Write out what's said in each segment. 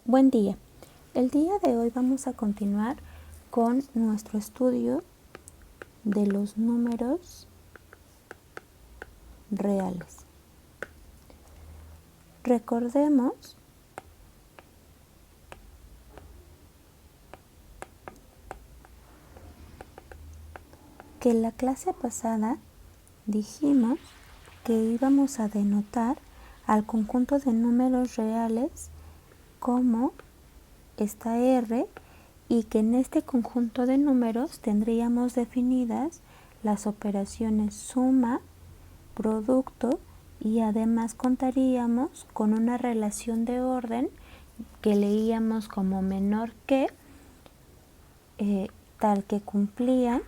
Buen día. El día de hoy vamos a continuar con nuestro estudio de los números reales. Recordemos que en la clase pasada dijimos que íbamos a denotar al conjunto de números reales como esta R y que en este conjunto de números tendríamos definidas las operaciones suma, producto y además contaríamos con una relación de orden que leíamos como menor que, tal que cumplían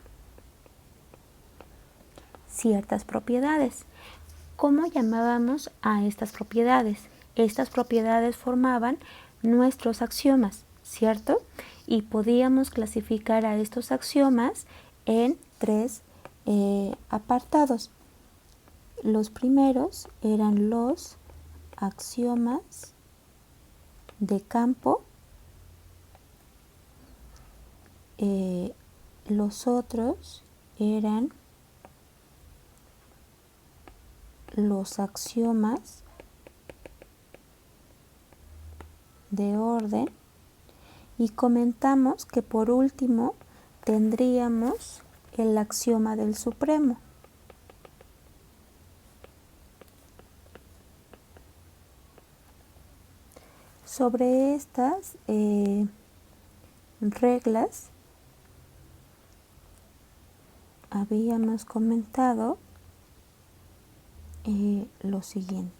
ciertas propiedades. ¿Cómo llamábamos a estas propiedades? Estas propiedades formaban nuestros axiomas, ¿cierto? Y podíamos clasificar a estos axiomas en tres apartados. Los primeros eran los axiomas de campo, los otros eran los axiomas de orden y comentamos que por último tendríamos el axioma del supremo. Sobre estas reglas habíamos comentado lo siguiente.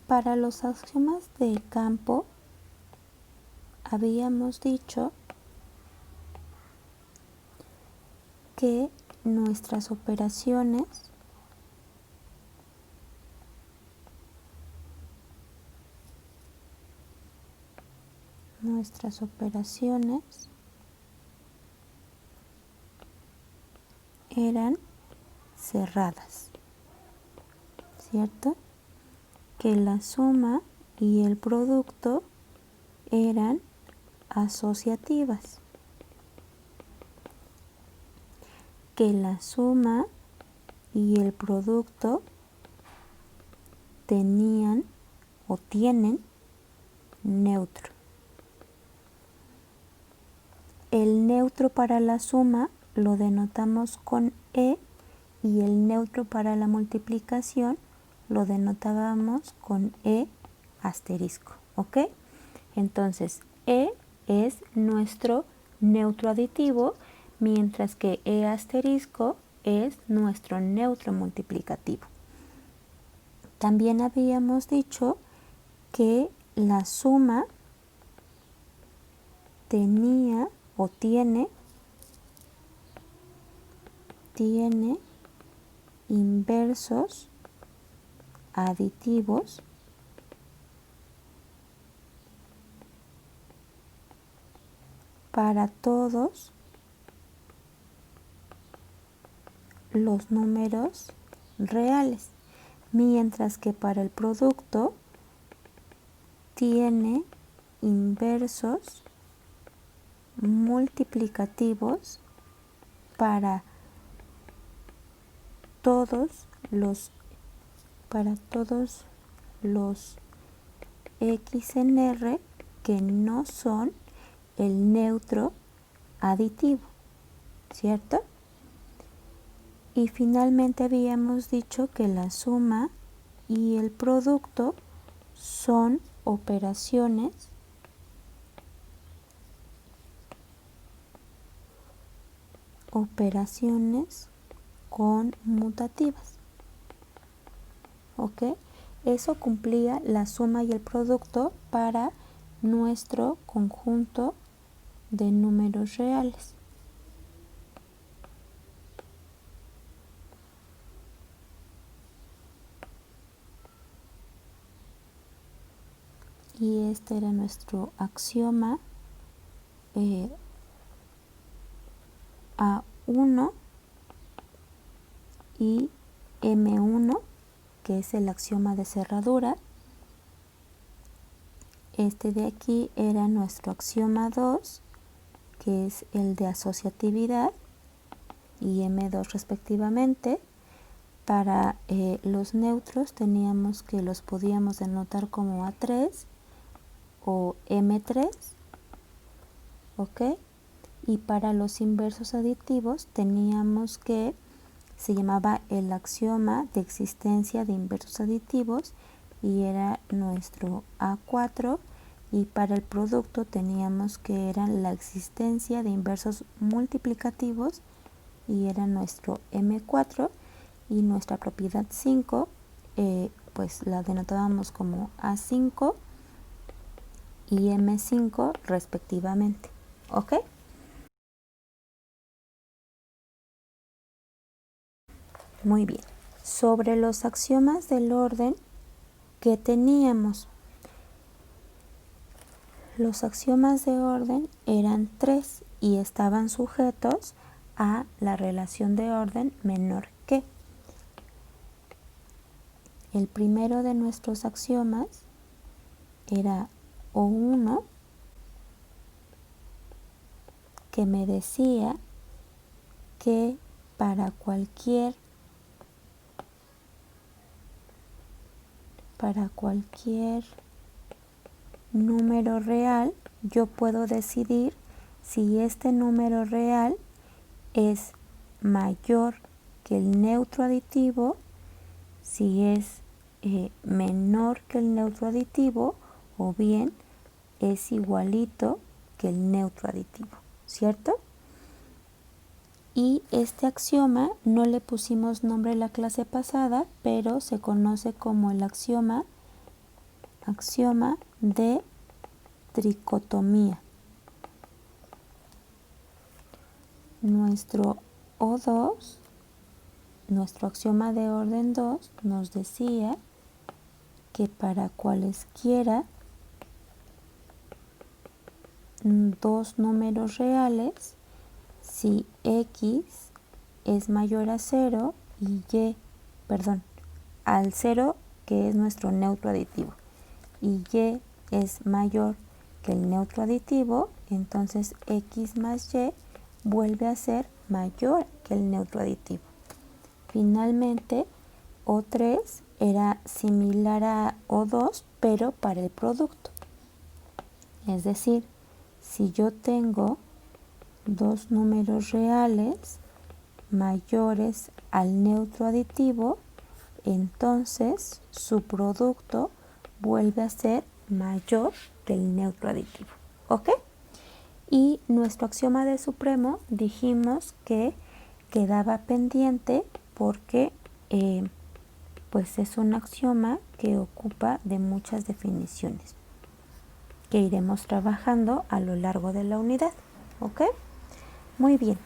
Para los axiomas de campo habíamos dicho que nuestras operaciones eran cerradas, ¿cierto? Que la suma y el producto eran asociativas, que la suma y el producto tenían o tienen neutro. El neutro para la suma lo denotamos con E y el neutro para la multiplicación lo denotábamos con E asterisco, ¿ok? Entonces, E es nuestro neutro aditivo, mientras que E asterisco es nuestro neutro multiplicativo. También habíamos dicho que la suma tenía o tiene inversos aditivos para todos los números reales, mientras que para el producto tiene inversos multiplicativos para todos los X en R que no son el neutro aditivo, ¿cierto? Y finalmente habíamos dicho que la suma y el producto son operaciones conmutativas, ¿ok? Eso cumplía la suma y el producto para nuestro conjunto de números reales. Y este era nuestro axioma A1 y M1, que es el axioma de cerradura. Este de aquí era nuestro axioma 2, que es el de asociatividad, y M2 respectivamente. Para los neutros teníamos que los podíamos denotar como A3 o M3, ¿ok? Y para los inversos aditivos teníamos que se llamaba el axioma de existencia de inversos aditivos y era nuestro A4, y para el producto teníamos que era la existencia de inversos multiplicativos y era nuestro M4, y nuestra propiedad 5 pues la denotábamos como A5 y M5 respectivamente, ¿ok? Muy bien. Sobre los axiomas del orden que teníamos, los axiomas de orden eran 3 y estaban sujetos a la relación de orden menor que. El primero de nuestros axiomas era O1, que me decía que para cualquier número real yo puedo decidir si este número real es mayor que el neutro aditivo, si es menor que el neutro aditivo, o bien es igualito que el neutro aditivo, ¿cierto? Y este axioma no le pusimos nombre en la clase pasada, pero se conoce como el axioma de tricotomía. Nuestro O2, nuestro axioma de orden 2, nos decía que para cualesquiera dos números reales, si X es mayor a 0 y al 0, que es nuestro neutro aditivo, y Y es mayor que el neutro aditivo, entonces X más Y vuelve a ser mayor que el neutro aditivo. Finalmente, O3 era similar a O2, pero para el producto. Es decir, si yo tengo dos números reales mayores al neutro aditivo, entonces su producto vuelve a ser mayor que el neutro aditivo, ¿ok? Y nuestro axioma de supremo dijimos que quedaba pendiente porque pues es un axioma que ocupa de muchas definiciones que iremos trabajando a lo largo de la unidad, ¿ok? Muy bien,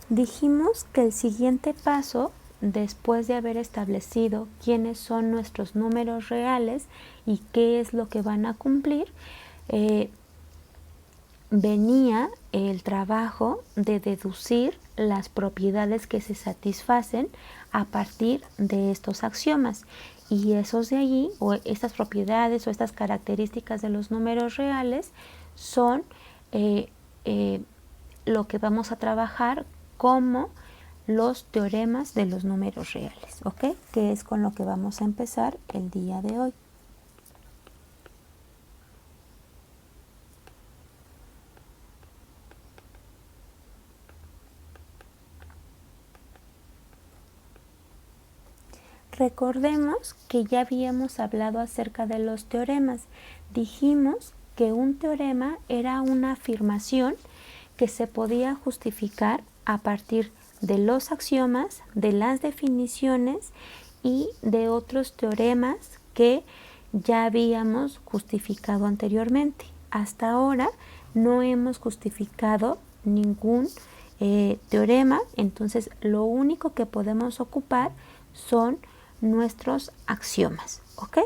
dijimos que el siguiente paso, después de haber establecido quiénes son nuestros números reales y qué es lo que van a cumplir, venía el trabajo de deducir las propiedades que se satisfacen a partir de estos axiomas. Y esos de allí, o estas propiedades o estas características de los números reales, son lo que vamos a trabajar como los teoremas de los números reales, ¿ok? Que es con lo que vamos a empezar el día de hoy. Recordemos que ya habíamos hablado acerca de los teoremas. Dijimos que un teorema era una afirmación que se podía justificar a partir de los axiomas, de las definiciones y de otros teoremas que ya habíamos justificado anteriormente. Hasta ahora no hemos justificado ningún teorema, entonces lo único que podemos ocupar son nuestros axiomas, ¿ok?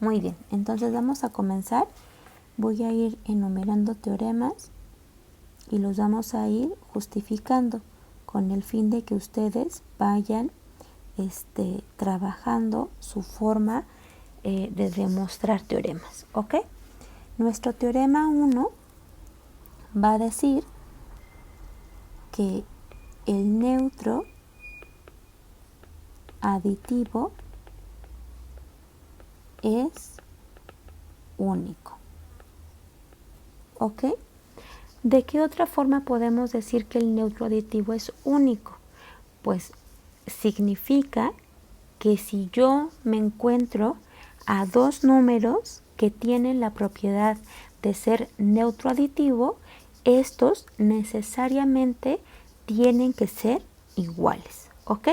Muy bien, entonces vamos a comenzar. Voy a ir enumerando teoremas y los vamos a ir justificando con el fin de que ustedes vayan trabajando su forma de demostrar teoremas, ¿ok? Nuestro teorema 1 va a decir que el neutro aditivo es único, ¿ok? ¿De qué otra forma podemos decir que el neutro aditivo es único? Pues significa que si yo me encuentro a dos números que tienen la propiedad de ser neutro aditivo, estos necesariamente tienen que ser iguales, ¿ok?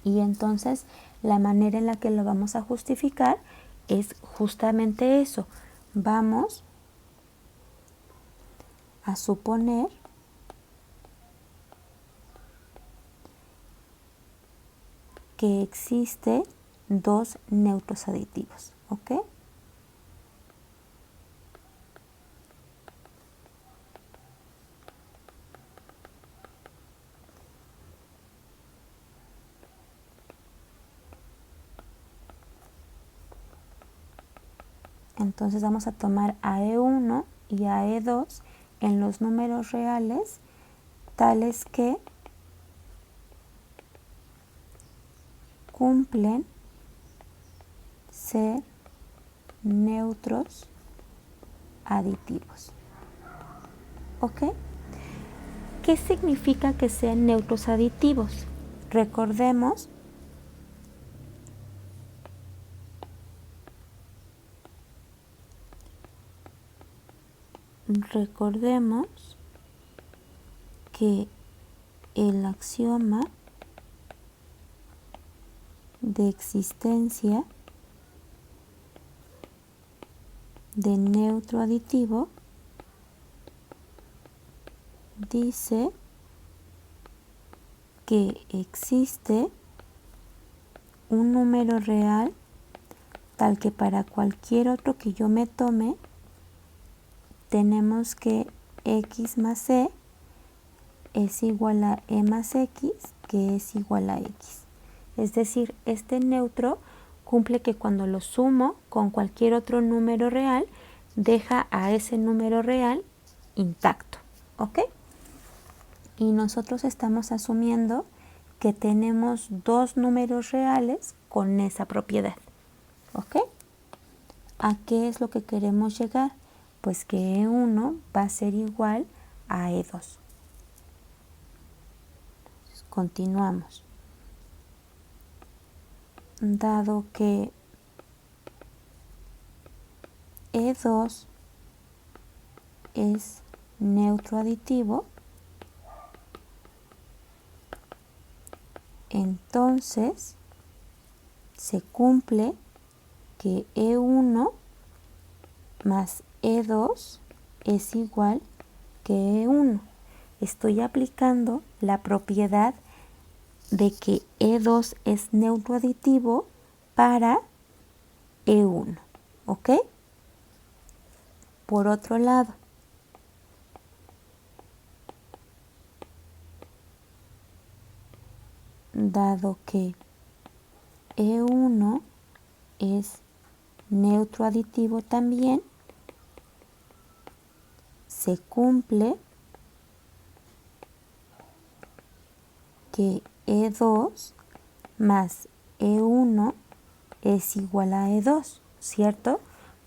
Y entonces la manera en la que lo vamos a justificar es justamente eso. Vamos a suponer que existe dos neutros aditivos, ¿ok? Entonces vamos a tomar a E1 y a E2 en los números reales, tales que cumplen ser neutros aditivos. ¿Ok? ¿Qué significa que sean neutros aditivos? Recordemos que el axioma de existencia de neutro aditivo dice que existe un número real tal que para cualquier otro que yo me tome tenemos que x más e es igual a e más x, que es igual a x. Es decir, este neutro cumple que cuando lo sumo con cualquier otro número real, deja a ese número real intacto, ¿ok? Y nosotros estamos asumiendo que tenemos dos números reales con esa propiedad, ¿ok? ¿A qué es lo que queremos llegar? Pues que E1 va a ser igual a E2. Continuamos. Dado que E2 es neutro aditivo, entonces se cumple que E1 más E2 es igual que E1. Estoy aplicando la propiedad de que E2 es neutro aditivo para E1, ¿ok? Por otro lado, dado que E1 es neutro aditivo también, se cumple que E2 más E1 es igual a E2, ¿cierto?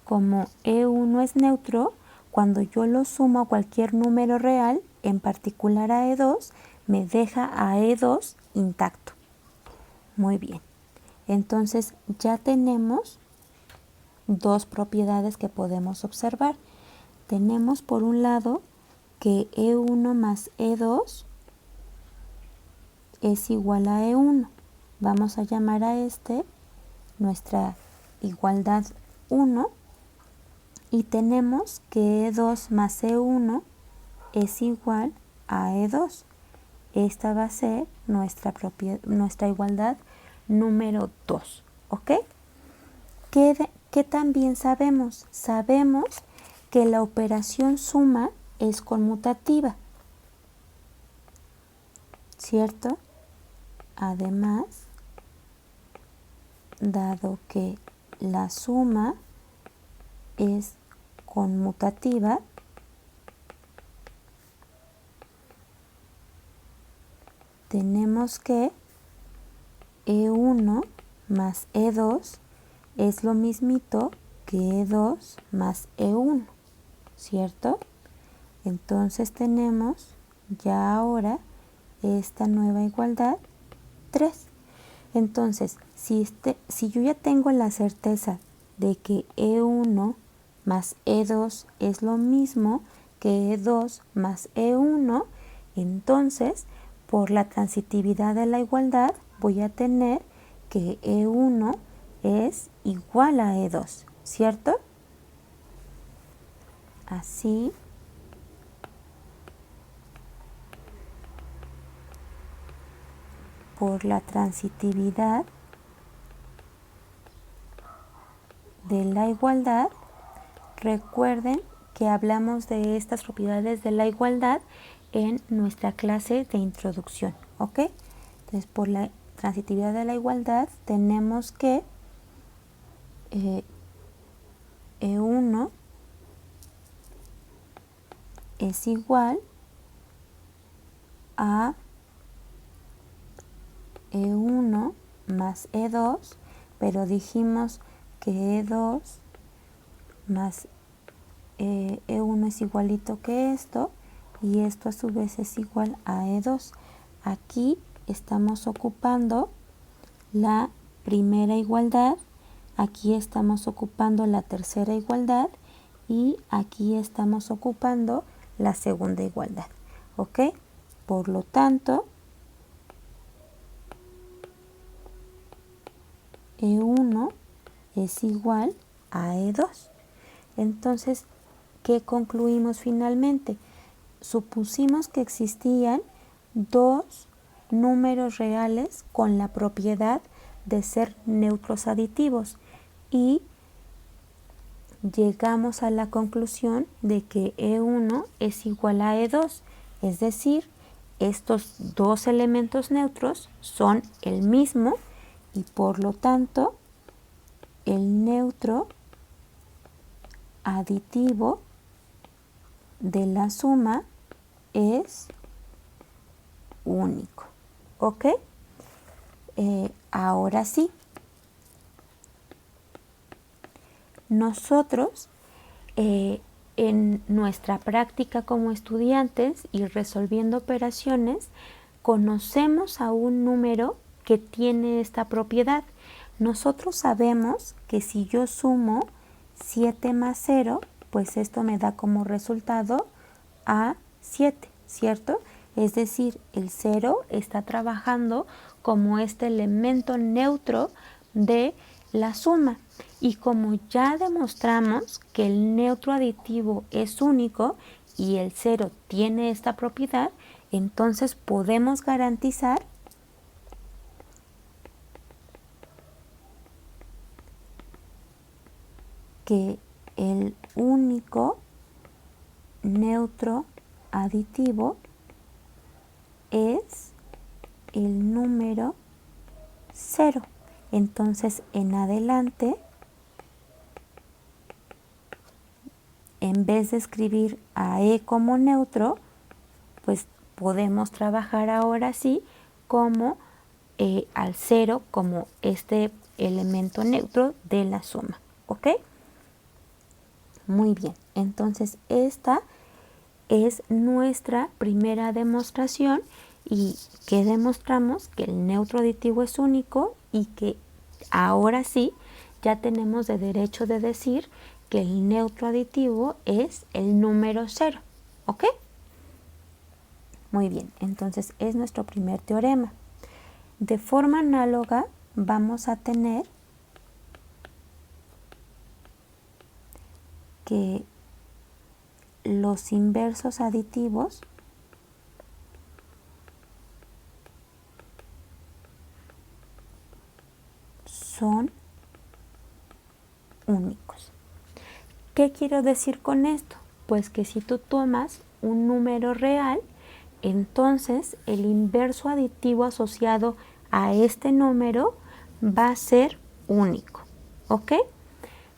Como E1 es neutro, cuando yo lo sumo a cualquier número real, en particular a E2, me deja a E2 intacto. Muy bien. Entonces ya tenemos dos propiedades que podemos observar. Tenemos por un lado que E1 más E2 es igual a E1. Vamos a llamar a nuestra igualdad 1 y tenemos que E2 más E1 es igual a E2. Esta va a ser nuestra igualdad número 2, ¿ok? ¿Qué también sabemos? Sabemos que la operación suma es conmutativa, ¿cierto? Además, dado que la suma es conmutativa, tenemos que E1 más E2 es lo mismito que E2 más E1, ¿cierto? Entonces tenemos ya ahora esta nueva igualdad 3. Entonces, si yo ya tengo la certeza de que E1 más E2 es lo mismo que E2 más E1, entonces, por la transitividad de la igualdad, voy a tener que E1 es igual a E2, ¿cierto? Así, por la transitividad de la igualdad, recuerden que hablamos de estas propiedades de la igualdad en nuestra clase de introducción, ¿ok? Entonces, por la transitividad de la igualdad tenemos que E1 es igual a E1 más E2, pero dijimos que E2 más E1 es igualito que esto, y esto a su vez es igual a E2. Aquí estamos ocupando la primera igualdad, aquí estamos ocupando la tercera igualdad y aquí estamos ocupando la segunda igualdad, ¿ok? Por lo tanto, E1 es igual a E2. Entonces, ¿qué concluimos finalmente? Supusimos que existían dos números reales con la propiedad de ser neutros aditivos y llegamos a la conclusión de que E1 es igual a E2, es decir, estos dos elementos neutros son el mismo y por lo tanto el neutro aditivo de la suma es único, ¿ok? Ahora sí, nosotros en nuestra práctica como estudiantes y resolviendo operaciones, conocemos a un número que tiene esta propiedad. Nosotros sabemos que si yo sumo 7 más 0, pues esto me da como resultado a 7, ¿cierto? Es decir, el 0 está trabajando como este elemento neutro de la suma. Y como ya demostramos que el neutro aditivo es único y el 0 tiene esta propiedad, entonces podemos garantizar que el único neutro aditivo es el número 0. Entonces, en adelante, en vez de escribir a E como neutro, pues podemos trabajar ahora sí como al 0 como este elemento neutro de la suma, ¿ok? Muy bien, entonces esta es nuestra primera demostración y que demostramos que el neutro aditivo es único y que ahora sí ya tenemos el derecho de decir que el neutro aditivo es el número 0, ¿ok? Muy bien, entonces es nuestro primer teorema. De forma análoga vamos a tener que los inversos aditivos son únicos. ¿Qué quiero decir con esto? Pues que si tú tomas un número real, entonces el inverso aditivo asociado a este número va a ser único, ¿ok?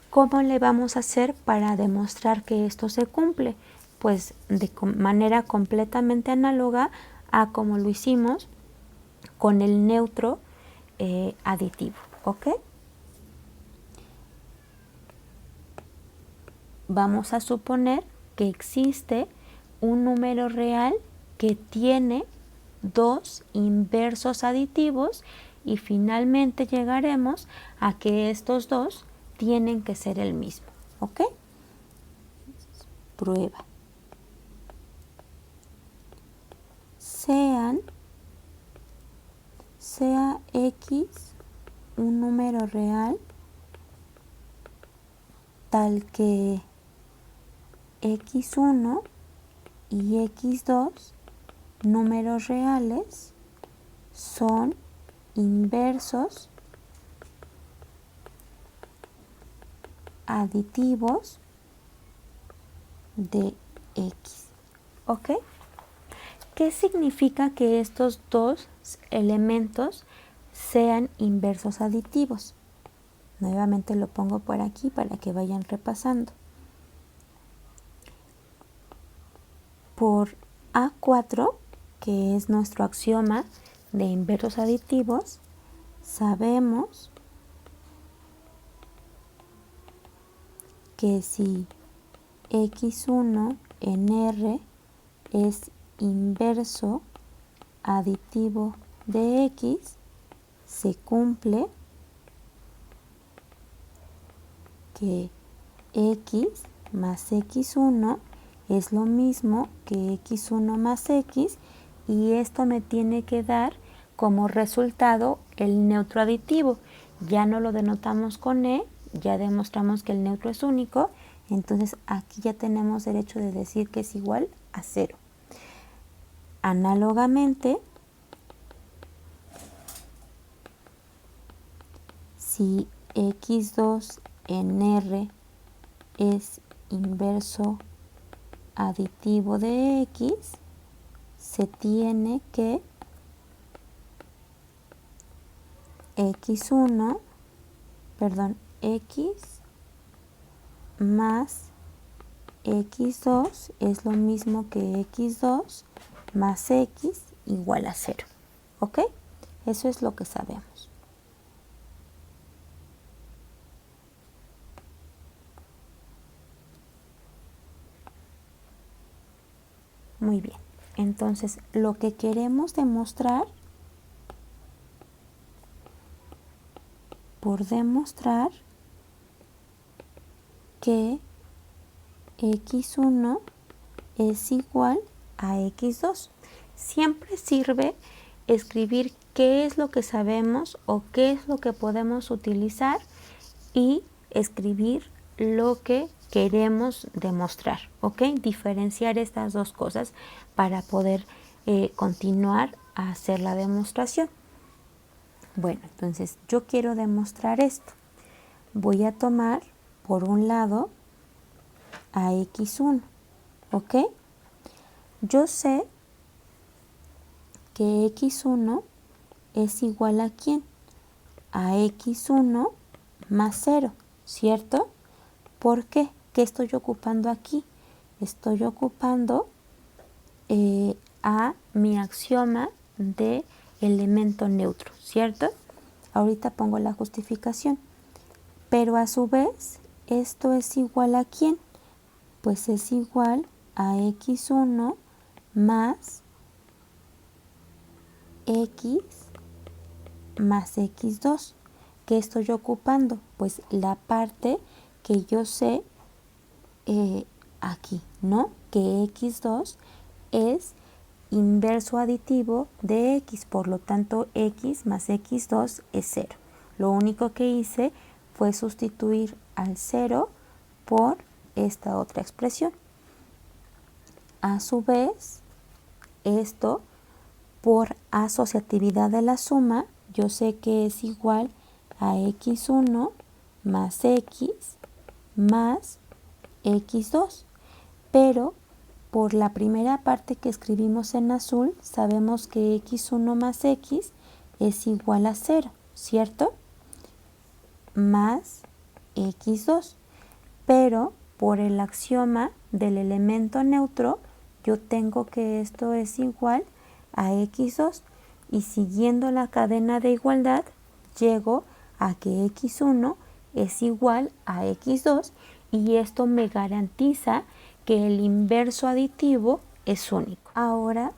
¿Cómo le vamos a hacer para demostrar que esto se cumple? Pues de manera completamente análoga a como lo hicimos con el neutro aditivo, ¿ok? Vamos a suponer que existe un número real que tiene dos inversos aditivos y finalmente llegaremos a que estos dos tienen que ser el mismo, ¿ok? Prueba. Sea X un número real tal que X1 y X2, números reales, son inversos aditivos de X, ¿ok? ¿Qué significa que estos dos elementos sean inversos aditivos? Nuevamente lo pongo por aquí para que vayan repasando. Por A4, que es nuestro axioma de inversos aditivos, sabemos que si X1 en R es inverso aditivo de X, se cumple que X más X1 es lo mismo que X1 más X, y esto me tiene que dar como resultado el neutro aditivo. Ya no lo denotamos con E, ya demostramos que el neutro es único, entonces aquí ya tenemos derecho de decir que es igual a 0. Análogamente, si X2 en R es inverso aditivo de X, se tiene que X más X2 es lo mismo que X2 más X igual a 0, ¿ok? Eso es lo que sabemos. Muy bien, entonces lo que queremos demostrar, por demostrar que X1 es igual a X2. Siempre sirve escribir qué es lo que sabemos o qué es lo que podemos utilizar y escribir lo que queremos demostrar, ¿ok? Diferenciar estas dos cosas para poder continuar a hacer la demostración. Bueno, entonces yo quiero demostrar esto. Voy a tomar por un lado a X1, ¿ok? Yo sé que X1 es igual a ¿quién? A X1 más 0, ¿cierto? ¿Por qué? ¿Qué estoy ocupando aquí? Estoy ocupando a mi axioma de elemento neutro, ¿cierto? Ahorita pongo la justificación. Pero a su vez, ¿esto es igual a quién? Pues es igual a X1 más X más X2. ¿Qué estoy ocupando? Pues la parte que yo sé aquí, ¿no? Que X2 es inverso aditivo de X, por lo tanto X más X2 es 0. Lo único que hice fue sustituir al 0 por esta otra expresión. A su vez, esto por asociatividad de la suma, yo sé que es igual a X1 más X más X2, pero por la primera parte que escribimos en azul, sabemos que X1 más X es igual a 0, ¿cierto? más x2. Pero por el axioma del elemento neutro, yo tengo que esto es igual a x2. Y siguiendo la cadena de igualdad, llego a que x1 es igual a x2 y esto me garantiza que el inverso aditivo es único. Ahora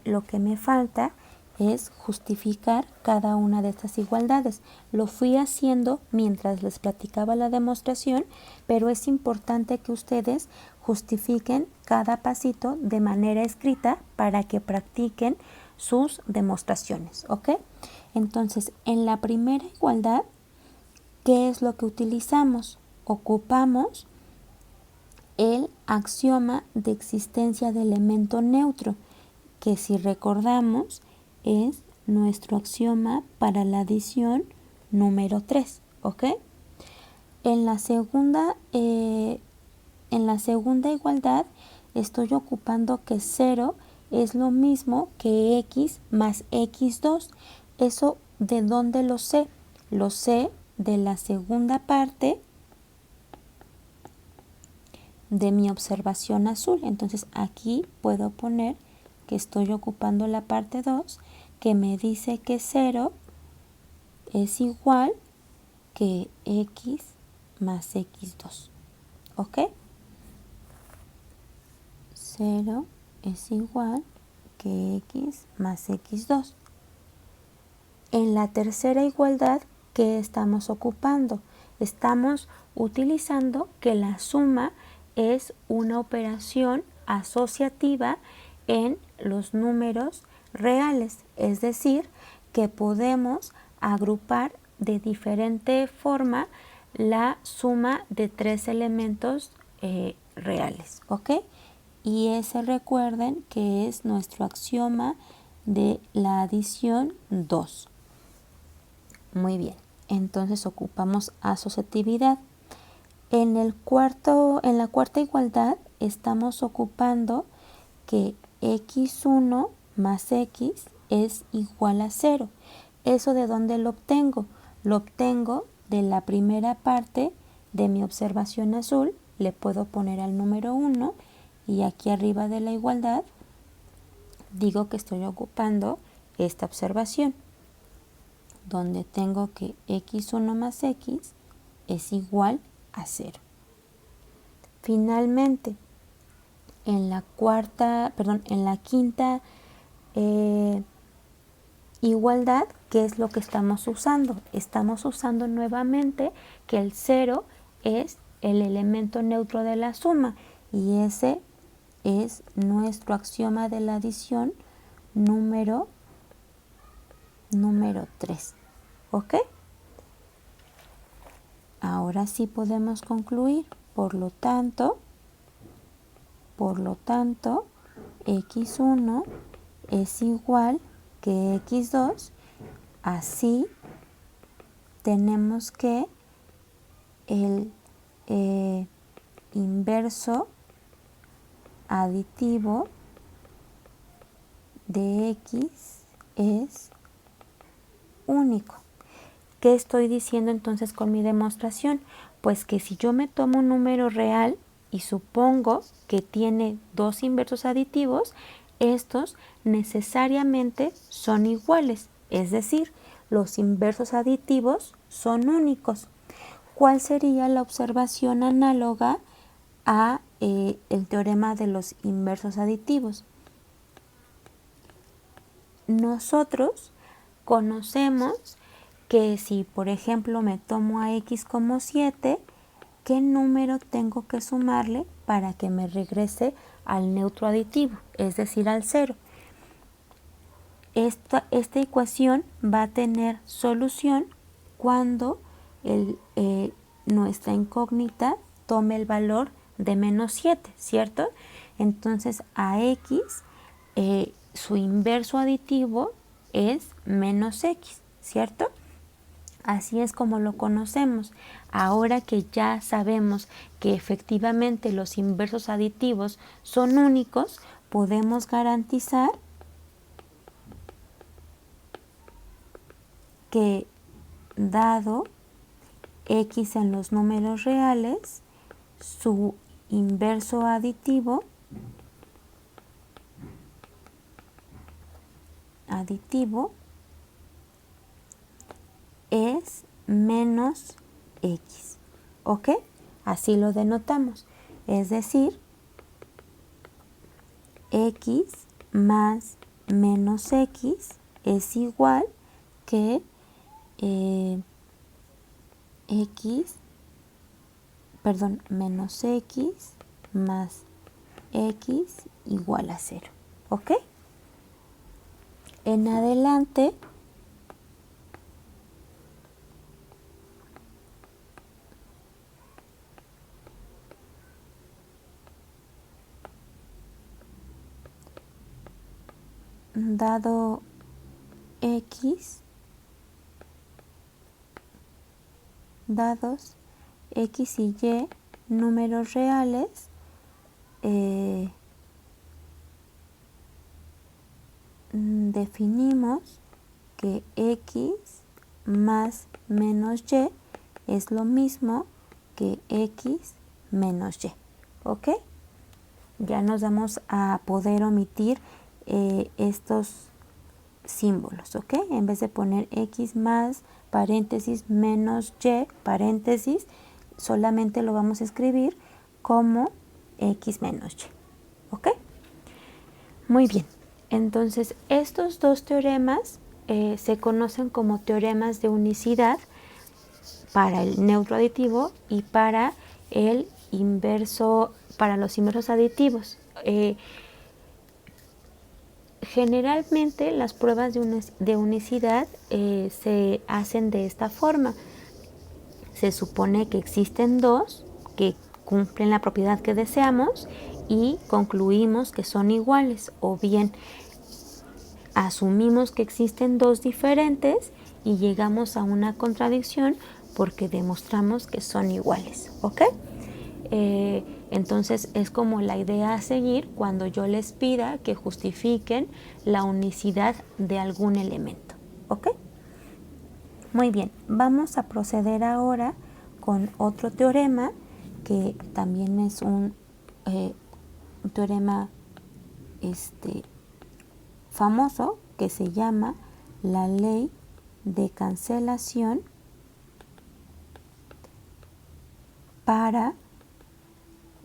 lo que me falta es justificar cada una de estas igualdades. Lo fui haciendo mientras les platicaba la demostración, pero es importante que ustedes justifiquen cada pasito de manera escrita para que practiquen sus demostraciones, ¿ok? Entonces, en la primera igualdad, ¿qué es lo que utilizamos? Ocupamos el axioma de existencia de elemento neutro, que si recordamos es nuestro axioma para la adición número 3, ¿ok? En la segunda igualdad estoy ocupando que 0 es lo mismo que x más x2. ¿Eso de dónde lo sé? Lo sé de la segunda parte de mi observación azul. Entonces aquí puedo poner que estoy ocupando la parte 2 que me dice que 0 es igual que x más x2. ¿Ok? 0 es igual que x más x2. En la tercera igualdad, ¿qué estamos ocupando? Estamos utilizando que la suma es una operación asociativa en los números reales, es decir, que podemos agrupar de diferente forma la suma de tres elementos reales, ¿ok? Y ese recuerden que es nuestro axioma de la adición 2. Muy bien, entonces ocupamos asociatividad. En la cuarta igualdad estamos ocupando que x1 más x es igual a 0. ¿Eso de dónde lo obtengo? Lo obtengo de la primera parte de mi observación azul. Le puedo poner al número 1 y aquí arriba de la igualdad digo que estoy ocupando esta observación, donde tengo que x1 más x es igual a 0. Finalmente, en la quinta igualdad, ¿qué es lo que estamos usando? Estamos usando nuevamente que el 0 es el elemento neutro de la suma y ese es nuestro axioma de la adición número 3. ¿Ok? Ahora sí podemos concluir. Por lo tanto, x1 es igual que x2. Así tenemos que el inverso aditivo de x es único. ¿Qué estoy diciendo entonces con mi demostración? Pues que si yo me tomo un número real y supongo que tiene dos inversos aditivos, estos necesariamente son iguales, es decir, los inversos aditivos son únicos. ¿Cuál sería la observación análoga a el teorema de los inversos aditivos? Nosotros conocemos que si, por ejemplo, me tomo a x como 7, ¿qué número tengo que sumarle para que me regrese al neutro aditivo, es decir, al 0? Esta ecuación va a tener solución cuando nuestra incógnita tome el valor de menos 7, ¿cierto? Entonces a x su inverso aditivo es menos x, ¿cierto? Así es como lo conocemos. Ahora que ya sabemos que efectivamente los inversos aditivos son únicos, podemos garantizar que dado x en los números reales, su inverso aditivo es menos x, ¿ok? Así lo denotamos, es decir, x más menos x es igual que menos x más x igual a 0, ¿ok? En adelante, dado x, dados x y y números reales, definimos que x más menos y es lo mismo que x menos y, ¿ok? Ya nos vamos a poder omitir estos símbolos, ¿ok? En vez de poner x más paréntesis menos y paréntesis, solamente lo vamos a escribir como x menos y, ¿ok? Muy bien, entonces estos dos teoremas se conocen como teoremas de unicidad para el neutro aditivo y para el inverso, para los inversos aditivos. Generalmente las pruebas de unicidad se hacen de esta forma. Se supone que existen dos que cumplen la propiedad que deseamos y concluimos que son iguales, o bien asumimos que existen dos diferentes y llegamos a una contradicción porque demostramos que son iguales, ¿ok? Entonces es como la idea a seguir cuando yo les pida que justifiquen la unicidad de algún elemento, ¿ok? Muy bien, vamos a proceder ahora con otro teorema que también es un teorema famoso, que se llama la ley de cancelación para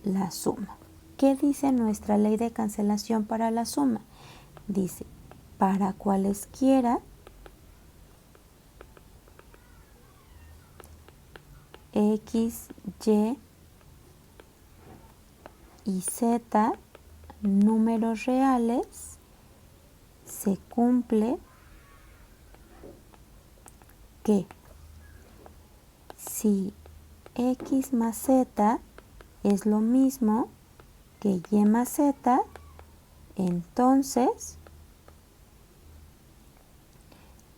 la suma. ¿Qué dice nuestra ley de cancelación para la suma? Dice, para cualesquiera x, y z números reales, se cumple que si x más z es lo mismo que y más z, entonces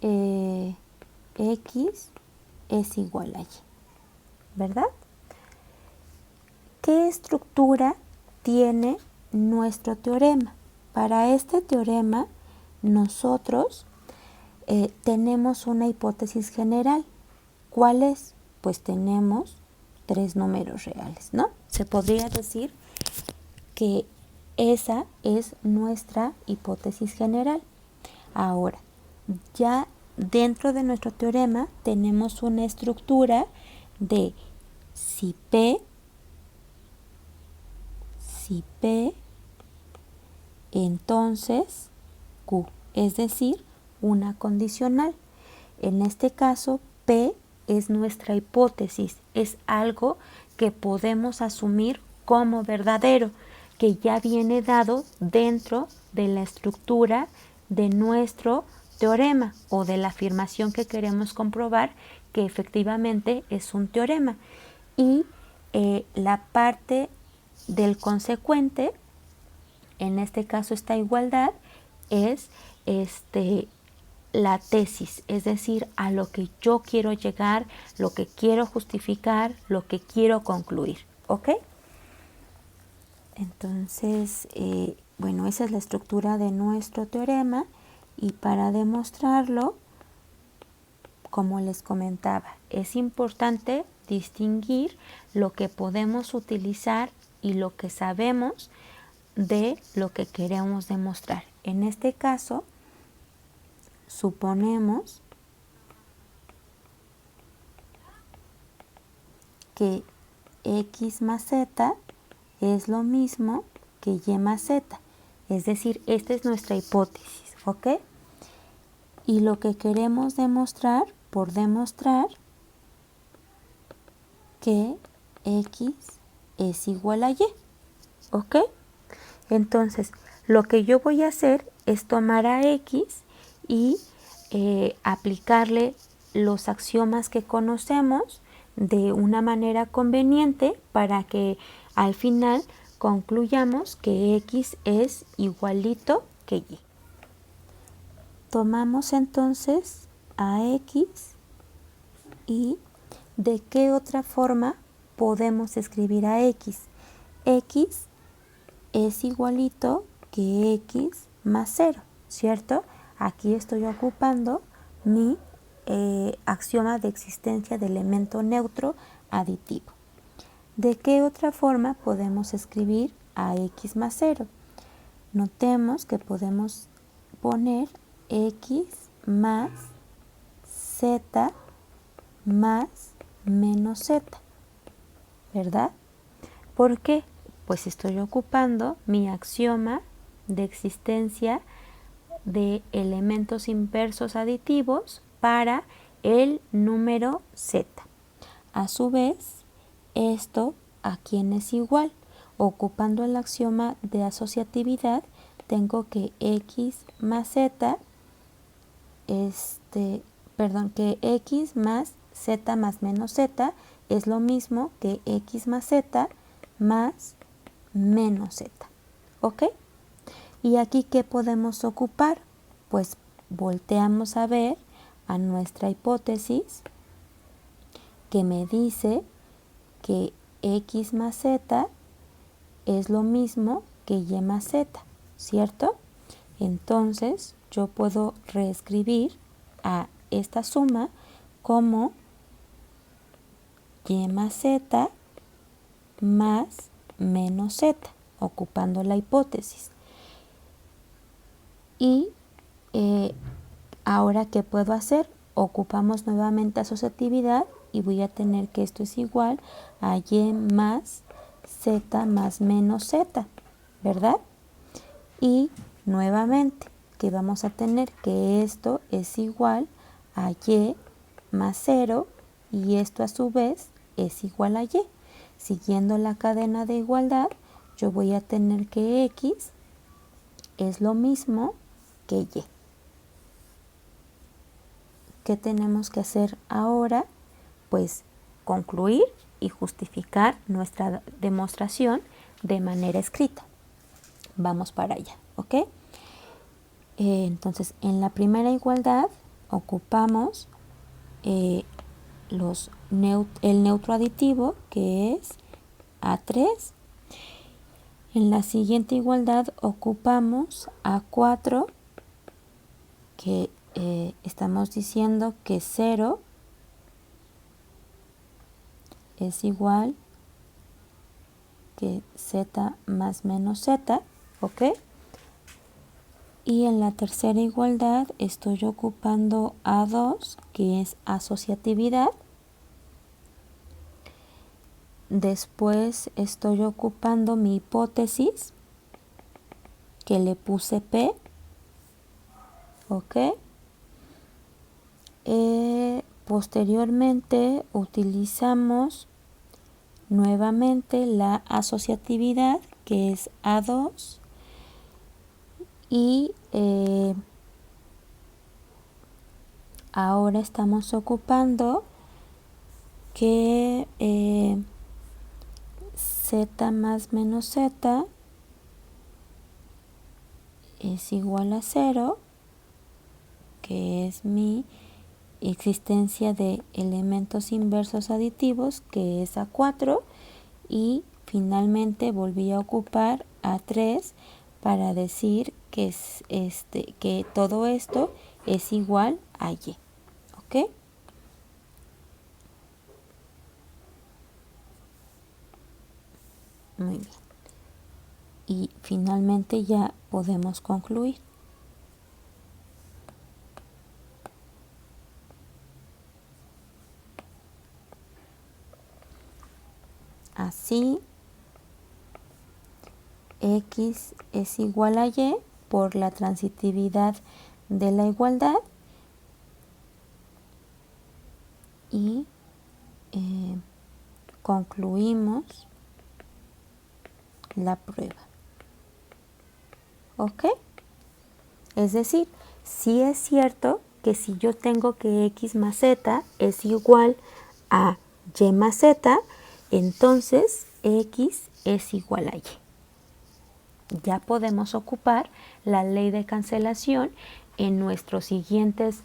x es igual a y, ¿verdad? ¿Qué estructura tiene nuestro teorema? Para este teorema nosotros tenemos una hipótesis general. ¿Cuál es? Pues tenemos tres números reales, ¿no? Se podría decir que esa es nuestra hipótesis general. Ahora, ya dentro de nuestro teorema tenemos una estructura de si P, entonces Q, es decir, una condicional. En este caso, P es nuestra hipótesis, es algo que podemos asumir como verdadero, que ya viene dado dentro de la estructura de nuestro teorema o de la afirmación que queremos comprobar que efectivamente es un teorema. Y la parte del consecuente, en este caso esta igualdad, es la tesis, es decir, a lo que yo quiero llegar, lo que quiero justificar, lo que quiero concluir, ¿ok? Entonces, bueno, esa es la estructura de nuestro teorema, y para demostrarlo, como les comentaba, es importante distinguir lo que podemos utilizar y lo que sabemos de lo que queremos demostrar. En este caso, suponemos que x más z es lo mismo que y más z. Es decir, esta es nuestra hipótesis, ¿ok? Y lo que queremos demostrar, por demostrar que x es igual a y, ¿ok? Entonces, lo que yo voy a hacer es tomar a x y aplicarle los axiomas que conocemos de una manera conveniente para que al final concluyamos que x es igualito que y. Tomamos entonces a x y ¿de qué otra forma podemos escribir a x? X es igualito que x más 0, ¿cierto? Aquí estoy ocupando mi axioma de existencia de elemento neutro aditivo. ¿De qué otra forma podemos escribir a x más 0? Notemos que podemos poner x más z más menos z, ¿verdad? ¿Por qué? Pues estoy ocupando mi axioma de existencia de elementos inversos aditivos para el número z. A su vez, esto a quién es igual. Ocupando el axioma de asociatividad, tengo que x más z, que x más z más menos z es lo mismo que x más z más menos z, ¿ok? Y aquí, ¿qué podemos ocupar? Pues volteamos a ver a nuestra hipótesis que me dice que x más z es lo mismo que y más z, ¿cierto? Entonces, yo puedo reescribir a esta suma como y más z más menos z, ocupando la hipótesis. Y ahora, ¿qué puedo hacer? Ocupamos nuevamente asociatividad y voy a tener que esto es igual a y más z más menos z, ¿verdad? Y nuevamente, que vamos a tener que esto es igual a y más 0 y esto a su vez es igual a y. Siguiendo la cadena de igualdad, yo voy a tener que x es lo mismo que y. ¿Qué tenemos que hacer ahora? Pues concluir y justificar nuestra demostración de manera escrita. Vamos para allá, ¿ok? Entonces, en la primera igualdad ocupamos el neutro aditivo, que es A3. En la siguiente igualdad ocupamos A4, que estamos diciendo que 0 es igual que z más menos z, ¿ok? Y en la tercera igualdad estoy ocupando A2, que es asociatividad. Después estoy ocupando mi hipótesis, que le puse P, ¿ok? Posteriormente utilizamos nuevamente la asociatividad, que es A2, y ahora estamos ocupando que z más menos z es igual a 0, que es mi existencia de elementos inversos aditivos, que es A4, y finalmente volví a ocupar A3 para decir que, que todo esto es igual a y, ¿ok? Muy bien. Y finalmente ya podemos concluir. Así, X es igual a Y por la transitividad de la igualdad y concluimos la prueba. ¿Ok? Es decir, sí es cierto que si yo tengo que X más Z es igual a Y más Z, entonces X es igual a Y. Ya podemos ocupar la ley de cancelación en nuestros siguientes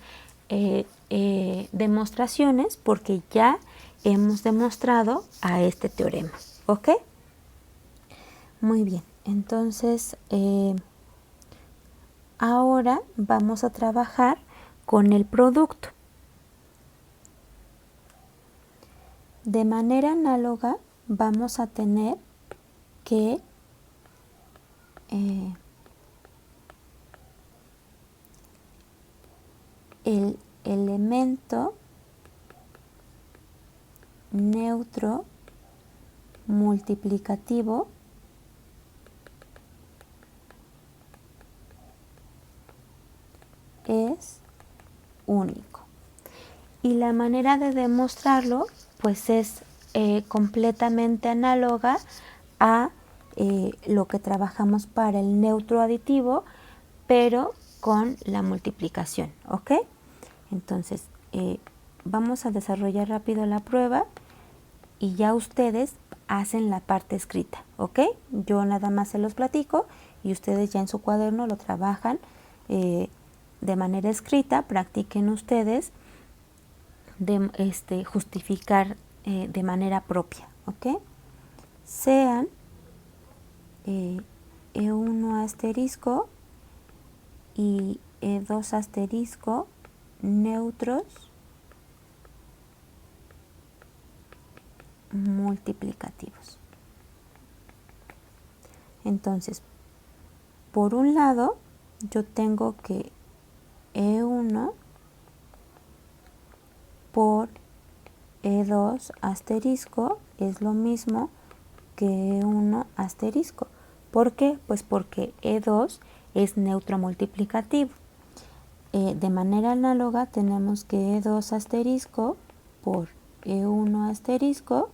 demostraciones porque ya hemos demostrado a este teorema. ¿Ok? Muy bien, entonces ahora vamos a trabajar con el producto. De manera análoga vamos a tener que el elemento neutro multiplicativo es único. Y la manera de demostrarlo pues es completamente análoga a lo que trabajamos para el neutro aditivo, pero con la multiplicación, ¿ok? Entonces, vamos a desarrollar rápido la prueba y ya ustedes hacen la parte escrita, ¿ok? Yo nada más se los platico y ustedes ya en su cuaderno lo trabajan de manera escrita, practiquen ustedes de justificar de manera propia, ¿ok? Sean E1 asterisco y E2 asterisco neutros multiplicativos. Entonces, por un lado, yo tengo que E1 por E2 asterisco es lo mismo que E1 asterisco. ¿Por qué? Pues porque E2 es neutro multiplicativo. De manera análoga tenemos que E2 asterisco por E1 asterisco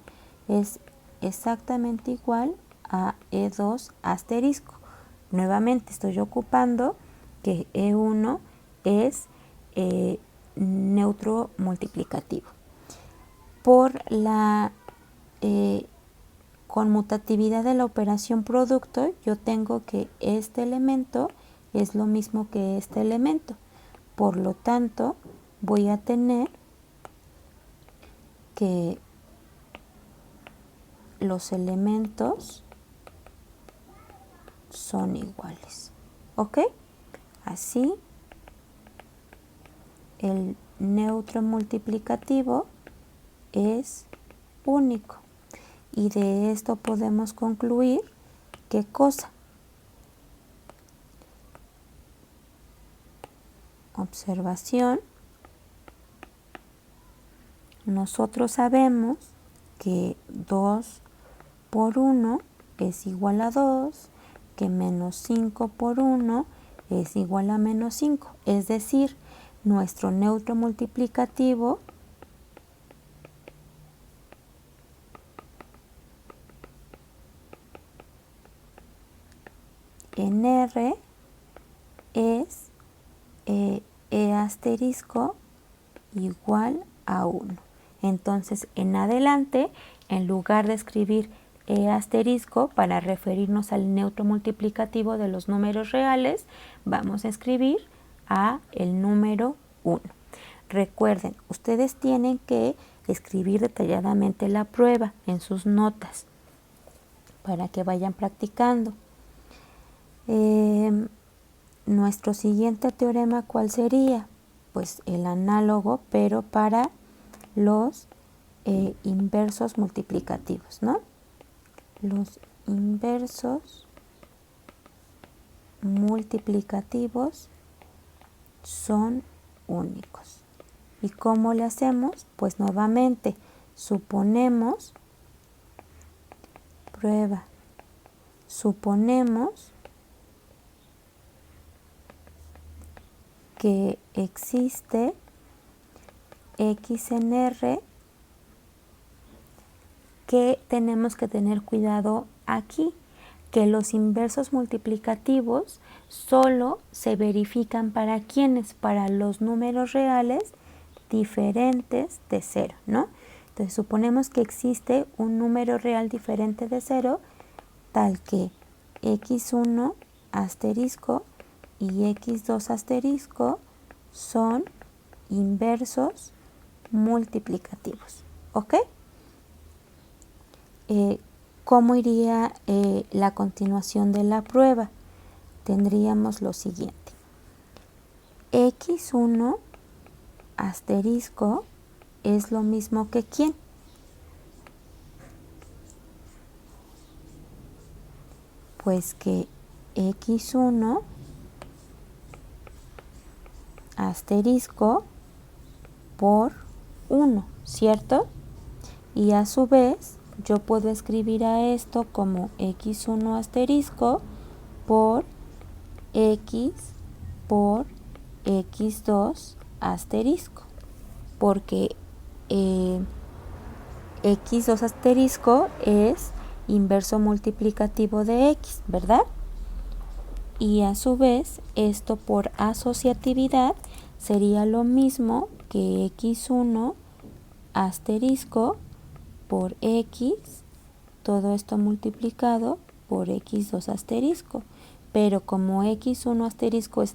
es exactamente igual a E2 asterisco. Nuevamente estoy ocupando que E1 es neutro multiplicativo. Por la conmutatividad de la operación producto, yo tengo que este elemento es lo mismo que este elemento. Por lo tanto, voy a tener que los elementos son iguales. ¿Ok? Así, el neutro multiplicativo es único. Y de esto podemos concluir ¿qué cosa? Observación. Nosotros sabemos que 2 por 1 es igual a 2, que menos 5 por 1 es igual a menos 5. Es decir, nuestro neutro multiplicativo en R es E asterisco igual a 1. Entonces, en adelante, en lugar de escribir E asterisco para referirnos al neutro multiplicativo de los números reales, vamos a escribir a el número 1. Recuerden, ustedes tienen que escribir detalladamente la prueba en sus notas para que vayan practicando. Nuestro siguiente teorema, ¿cuál sería? Pues el análogo, pero para los inversos multiplicativos, ¿no? Los inversos multiplicativos son únicos. ¿Y cómo le hacemos? Pues nuevamente suponemos, prueba, suponemos que existe X en R, que tenemos que tener cuidado aquí, que los inversos multiplicativos solo se verifican para ¿quiénes? Para los números reales diferentes de 0, ¿no? Entonces suponemos que existe un número real diferente de 0, tal que x1 asterisco y x2 asterisco son inversos multiplicativos, ¿ok? ¿Cómo iría la continuación de la prueba? Tendríamos lo siguiente. x1 asterisco es lo mismo que ¿quién? Pues que x1 asterisco por 1, ¿cierto? Y a su vez yo puedo escribir a esto como x1 asterisco por x por x2 asterisco, porque x2 asterisco es inverso multiplicativo de x, ¿verdad? Y a su vez esto por asociatividad sería lo mismo que x1 asterisco por x, todo esto multiplicado por x2 asterisco. Pero como x1 asterisco es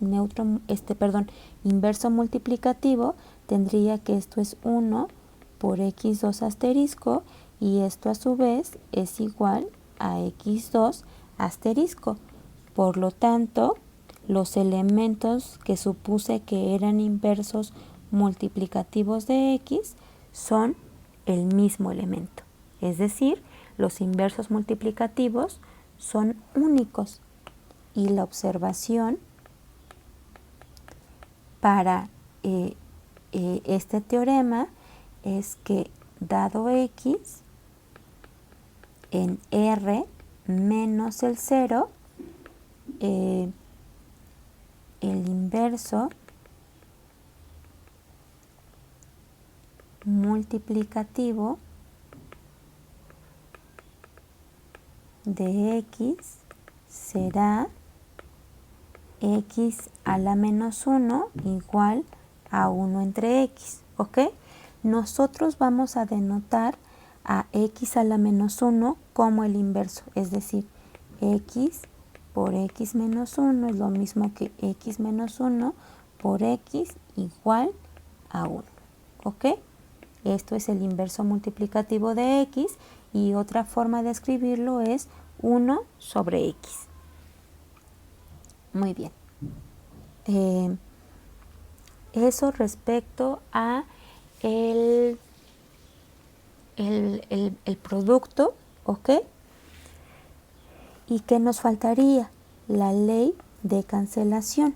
inverso multiplicativo, tendría que esto es 1 por x2 asterisco y esto a su vez es igual a x2 asterisco. Por lo tanto, los elementos que supuse que eran inversos multiplicativos de x son el mismo elemento. Es decir, los inversos multiplicativos son únicos. Y la observación para este teorema es que dado x en R menos el 0, el inverso multiplicativo de x será x a la menos 1 igual a 1 entre x, ¿ok? Nosotros vamos a denotar a x a la menos 1 como el inverso, es decir, x por x menos 1 es lo mismo que x menos 1 por x igual a 1, ¿ok? Esto es el inverso multiplicativo de x y otra forma de escribirlo es 1 sobre x. Muy bien. Eso respecto a el producto, ¿ok? ¿Y qué nos faltaría? La ley de cancelación.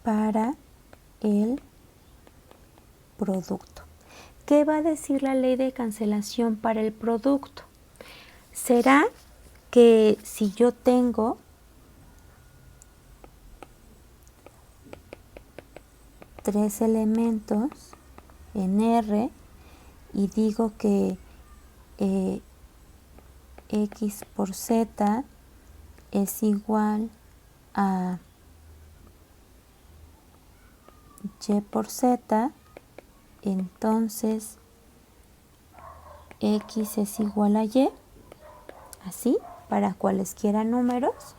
Para el producto. ¿Qué va a decir la ley de cancelación para el producto? Será que si yo tengo tres elementos en R y digo que x por z es igual a y por z, entonces x es igual a y, así, para cualesquiera números.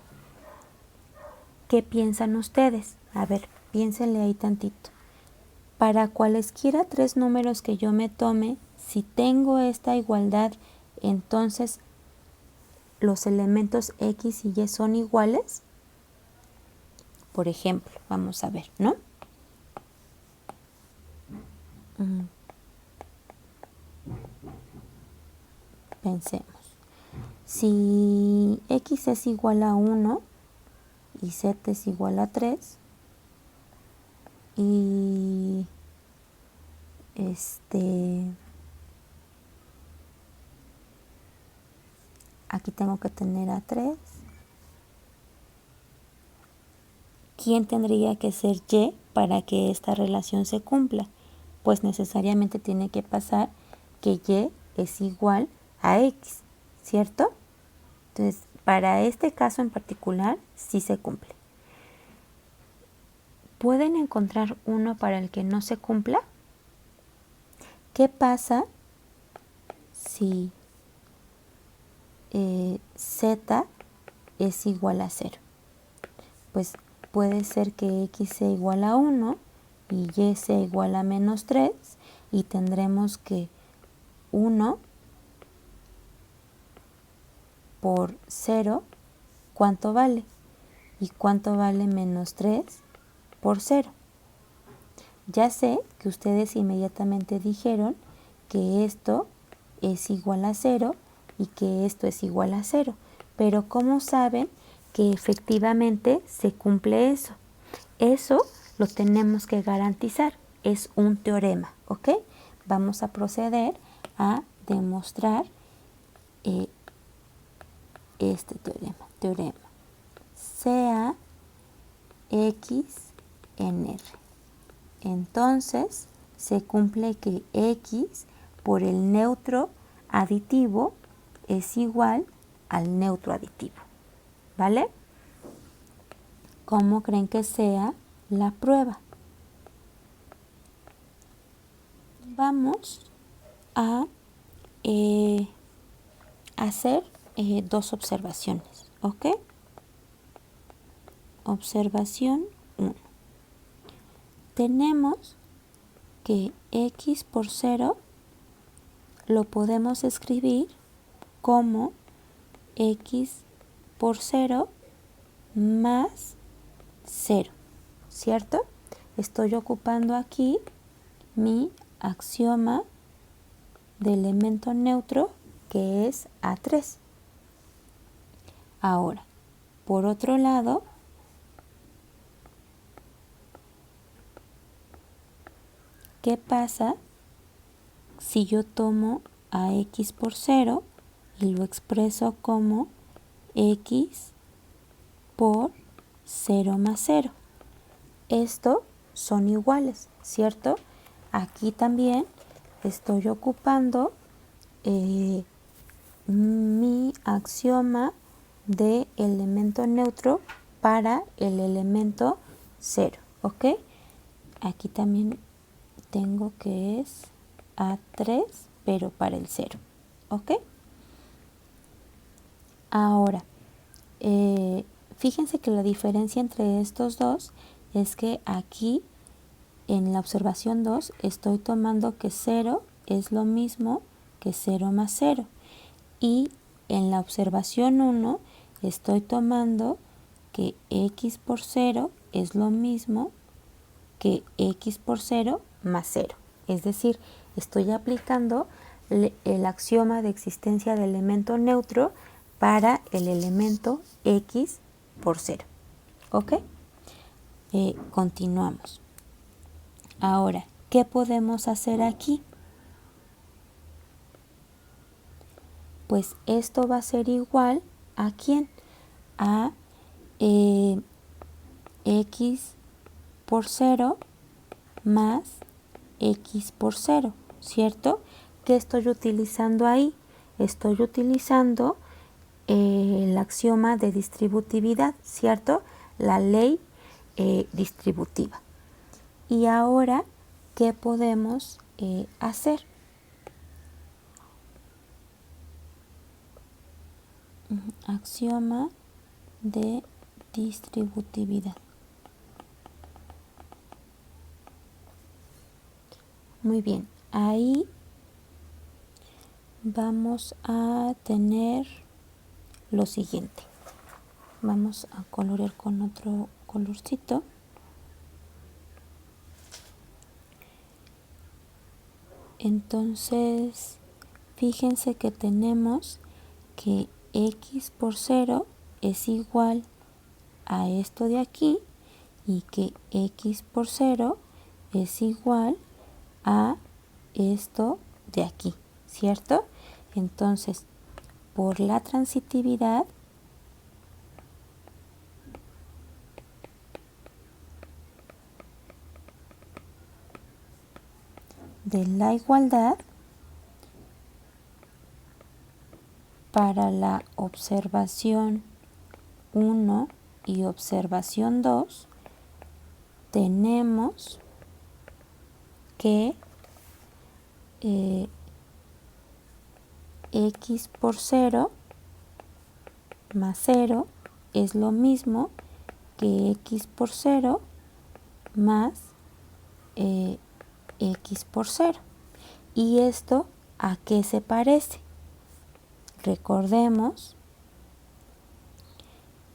¿Qué piensan ustedes? A ver, piénsenle ahí tantito. Para cualesquiera tres números que yo me tome, si tengo esta igualdad, entonces los elementos x y y son iguales. Por ejemplo, vamos a ver, ¿no? Pensemos. Si x es igual a 1 y z es igual a 3 y aquí tengo que tener a 3. ¿Quién tendría que ser y para que esta relación se cumpla? Pues necesariamente tiene que pasar que y es igual a x, ¿cierto? Entonces, para este caso en particular, sí se cumple. ¿Pueden encontrar uno para el que no se cumpla? ¿Qué pasa si z es igual a 0? Pues puede ser que x sea igual a 1 y y sea igual a menos 3 y tendremos que 1 por 0, ¿cuánto vale? ¿Y cuánto vale menos 3 por 0? Ya sé que ustedes inmediatamente dijeron que esto es igual a 0 y que esto es igual a 0, pero ¿cómo saben que efectivamente se cumple eso? Eso lo tenemos que garantizar, es un teorema, ¿ok? Vamos a proceder a demostrar este teorema, sea x en R. Entonces, se cumple que x por el neutro aditivo es igual al neutro aditivo, ¿vale? ¿Cómo creen que sea la prueba? Vamos a hacer dos observaciones, ¿ok? Observación 1. Tenemos que x por 0 lo podemos escribir como x por 0 más 0, ¿cierto? Estoy ocupando aquí mi axioma de elemento neutro, que es A3. Ahora, por otro lado, ¿qué pasa si yo tomo a x por 0 y lo expreso como x por 0 más 0? Estos son iguales, ¿cierto? Aquí también estoy ocupando mi axioma de elemento neutro para el elemento 0, ¿ok? Aquí también tengo que es A3, pero para el 0, ¿ok? Ahora, fíjense que la diferencia entre estos dos es que aquí en la observación 2 estoy tomando que 0 es lo mismo que 0 más 0 y en la observación 1 estoy tomando que x por 0 es lo mismo que x por 0 más 0. Es decir, estoy aplicando el axioma de existencia de elemento neutro para el elemento x por 0. ¿Ok? Continuamos. Ahora, ¿qué podemos hacer aquí? Pues esto va a ser igual a ¿quién? A x por 0 más x por 0, ¿cierto? ¿Qué estoy utilizando ahí? Estoy utilizando el axioma de distributividad, ¿cierto? La ley distributiva. Y ahora, ¿qué podemos hacer? Axioma de distributividad. Muy bien, ahí vamos a tener lo siguiente. Vamos a colorear con colorcito. Entonces, fíjense que tenemos que x por 0 es igual a esto de aquí y que x por 0 es igual a esto de aquí, ¿cierto? Entonces, por la transitividad, de la igualdad, para la observación 1 y observación 2, tenemos que x por 0 más 0 es lo mismo que x por 0 más x por 0. ¿Y esto a qué se parece? Recordemos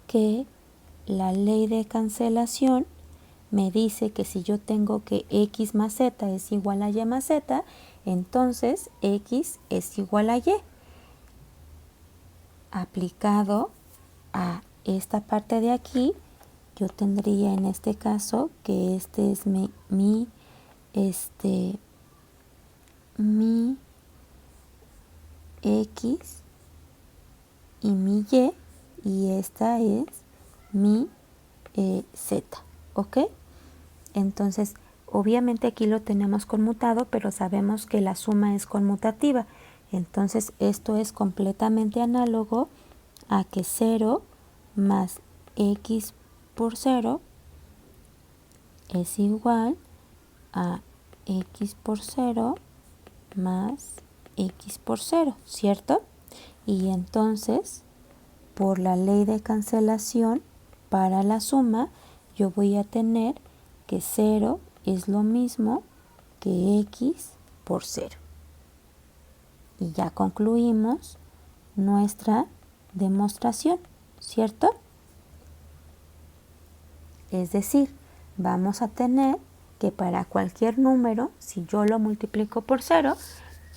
que la ley de cancelación me dice que si yo tengo que x más z es igual a y más z, entonces x es igual a y. Aplicado a esta parte de aquí, yo tendría en este caso que este es mi x y mi y esta es mi z, ¿ok? Entonces, obviamente aquí lo tenemos conmutado, pero sabemos que la suma es conmutativa. Entonces, esto es completamente análogo a que 0 más x por 0 es igual a x por 0 más x por 0, ¿cierto? Y entonces, por la ley de cancelación, para la suma, yo voy a tener que 0 es lo mismo que x por 0. Y ya concluimos nuestra demostración, ¿cierto? Es decir, vamos a tener que para cualquier número, si yo lo multiplico por 0,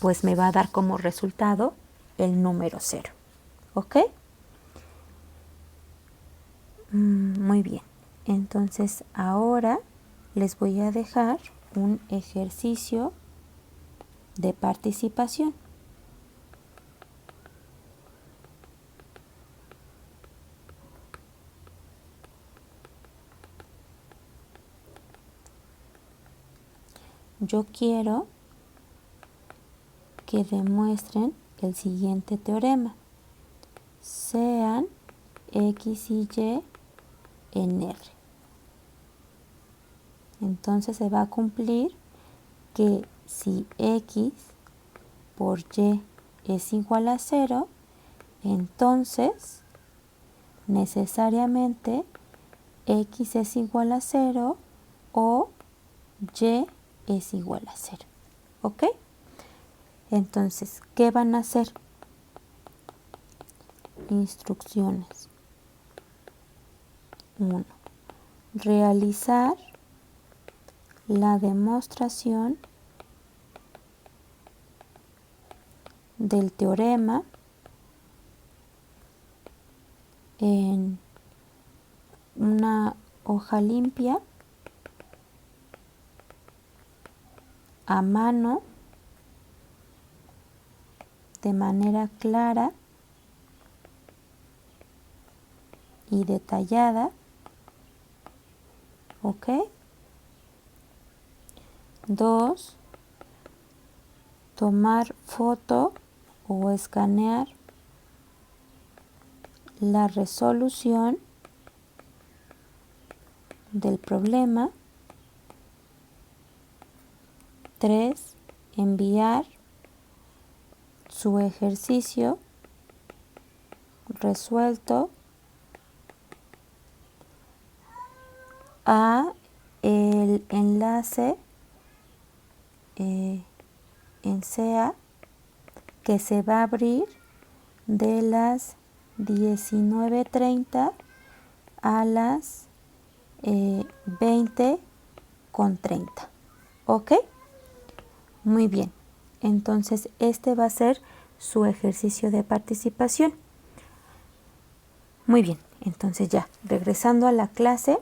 pues me va a dar como resultado el número 0. ¿Ok? Muy bien. Entonces ahora les voy a dejar un ejercicio de participación. Yo quiero que demuestren el siguiente teorema. Sean x y y en R. Entonces se va a cumplir que si x por y es igual a 0, entonces necesariamente x es igual a 0 o y es igual a 0. ¿Ok? Entonces, ¿qué van a hacer? Instrucciones. 1. Realizar la demostración del teorema en una hoja limpia, a mano, de manera clara y detallada. ¿Ok? 2. Tomar foto o escanear la resolución del problema. 3. Enviar su ejercicio resuelto a el enlace en SEA que se va a abrir de las 19:30 a las 20 con 30. ¿Ok? Muy bien. Entonces este va a ser su ejercicio de participación. Muy bien. Entonces ya, regresando a la clase,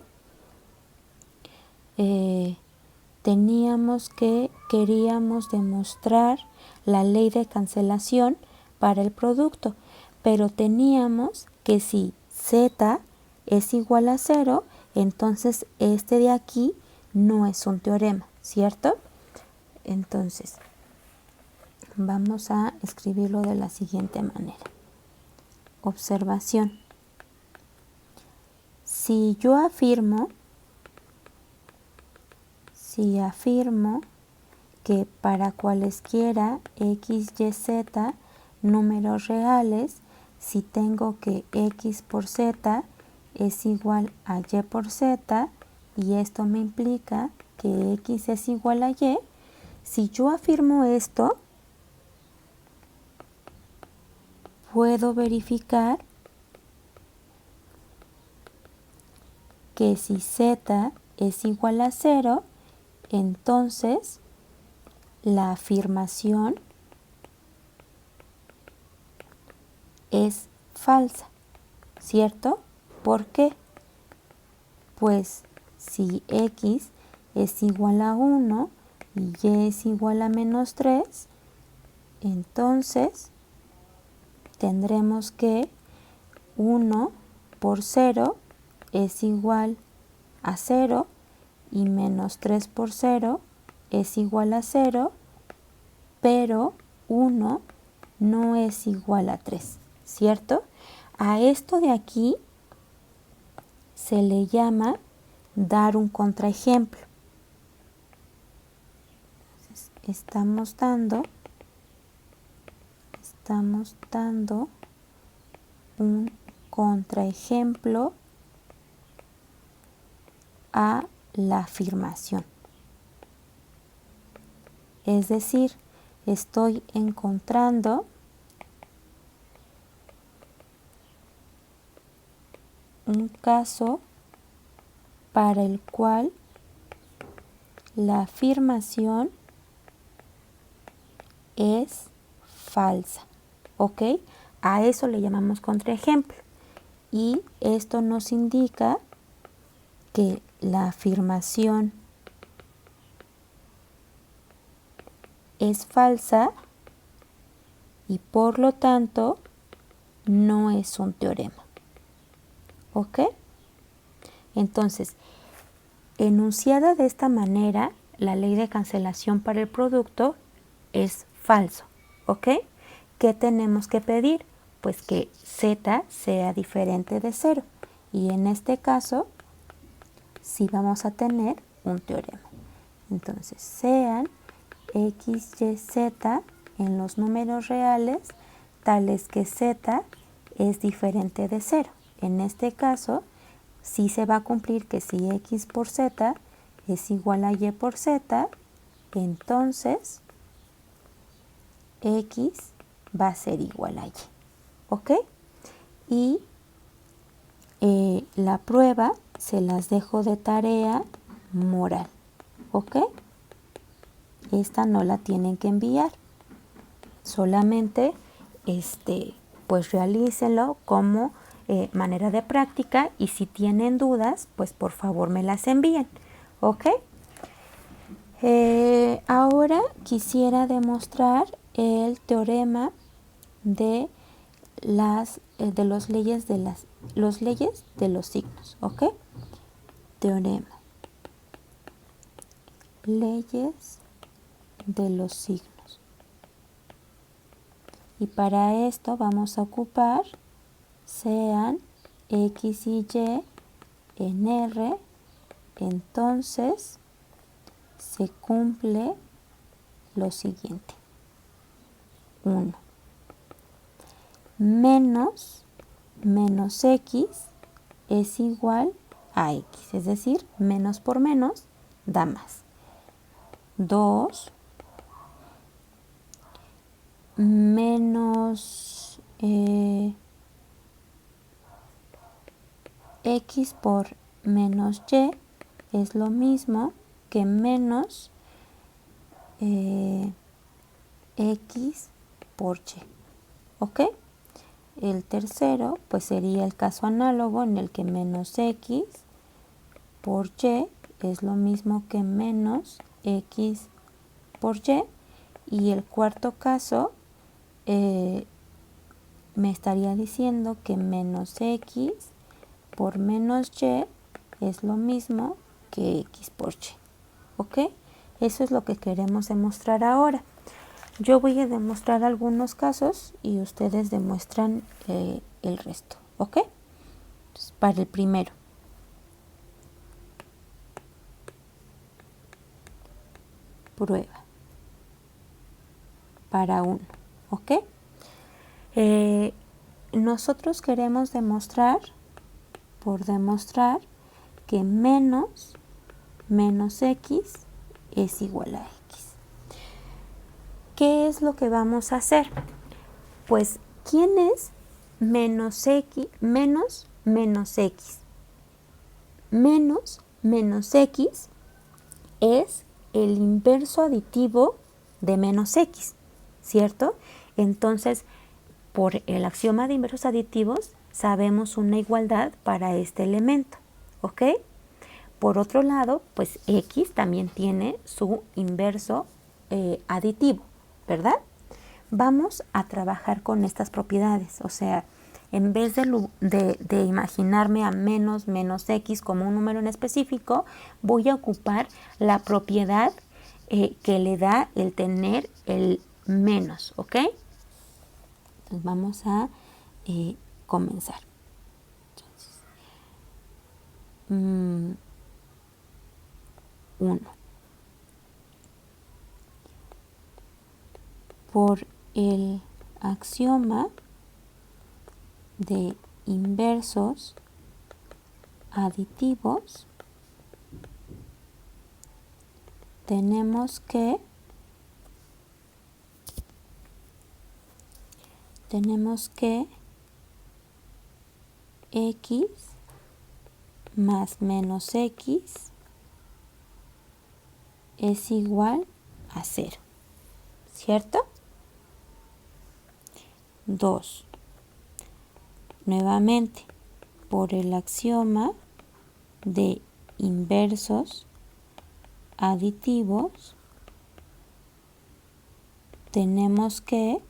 queríamos demostrar la ley de cancelación para el producto, pero teníamos que si z es igual a 0, entonces este de aquí no es un teorema, ¿cierto? Entonces, vamos a escribirlo de la siguiente manera. Observación. Si afirmo que para cualesquiera x, y, z números reales, si tengo que x por z es igual a y por z, y esto me implica que x es igual a y, si yo afirmo esto, puedo verificar que si z es igual a 0, entonces la afirmación es falsa, ¿cierto? ¿Por qué? Pues si x es igual a 1 y y es igual a menos 3, entonces tendremos que 1 por 0 es igual a 0 y menos 3 por 0 es igual a 0, pero 1 no es igual a 3, ¿cierto? A esto de aquí se le llama dar un contraejemplo. Entonces, estamos dando un contraejemplo a la afirmación. Es decir, estoy encontrando un caso para el cual la afirmación es falsa, ¿ok? A eso le llamamos contraejemplo. Y esto nos indica que la afirmación es falsa y por lo tanto no es un teorema. ¿Ok? Entonces, enunciada de esta manera, la ley de cancelación para el producto es falso. ¿Ok? ¿Qué tenemos que pedir? Pues que z sea diferente de 0. Y en este caso, sí vamos a tener un teorema. Entonces, sean x, y, z en los números reales tales que z es diferente de 0. En este caso, sí se va a cumplir que si x por z es igual a y por z, entonces x va a ser igual a y. ¿Ok? Y la prueba se las dejo de tarea moral. ¿Ok? Esta no la tienen que enviar. Solamente pues realícenlo como manera de práctica, y si tienen dudas, pues por favor me las envíen. ¿Ok? Ahora quisiera demostrar el teorema de las leyes de los signos. ¿Ok? Teorema. Leyes de los signos. Y para esto vamos a ocupar sean x y y en R, entonces se cumple lo siguiente. 1. Menos x es igual a x, es decir, menos por menos da más. 2. Menos x por menos y es lo mismo que menos x por y, ¿ok? El tercero, pues sería el caso análogo en el que menos x por y es lo mismo que menos x por y. Y el cuarto caso me estaría diciendo que menos x por menos y es lo mismo que x por y, ¿ok? Eso es lo que queremos demostrar ahora. Yo voy a demostrar algunos casos y ustedes demuestran el resto, ¿ok? Entonces, para el primero. Prueba. Para 1, ¿ok? Nosotros queremos demostrar, por demostrar, que menos x es igual a x. ¿Qué es lo que vamos a hacer? Pues, ¿quién es menos x? Menos x. Menos x es el inverso aditivo de menos x, ¿cierto? Entonces, por el axioma de inversos aditivos, sabemos una igualdad para este elemento, ¿ok? Por otro lado, pues x también tiene su inverso aditivo, ¿verdad? Vamos a trabajar con estas propiedades, o sea, en vez de imaginarme a menos x como un número en específico, voy a ocupar la propiedad que le da el tener el menos, ¿ok? Entonces vamos a comenzar. Entonces, 1. Por el axioma de inversos aditivos, tenemos que x más menos x es igual a 0, ¿cierto? 2. Nuevamente, por el axioma de inversos aditivos, tenemos que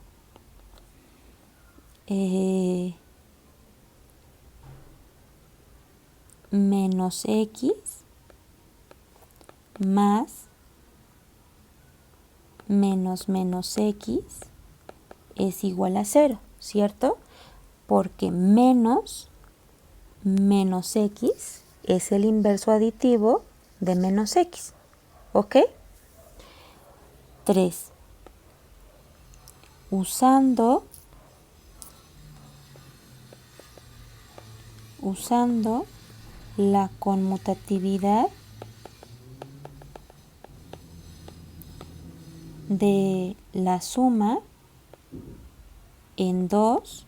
menos x más menos x es igual a 0, ¿cierto? Porque menos x es el inverso aditivo de menos x, ¿ok? 3. Usando la conmutatividad de la suma en 2,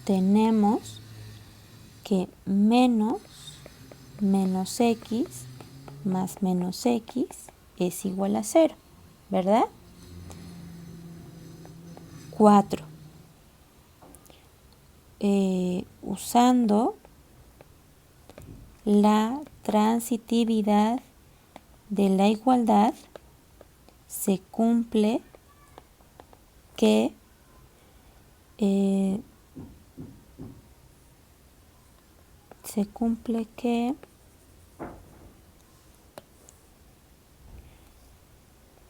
tenemos que menos x más menos x es igual a 0, ¿verdad? 4. Usando la transitividad de la igualdad, se cumple que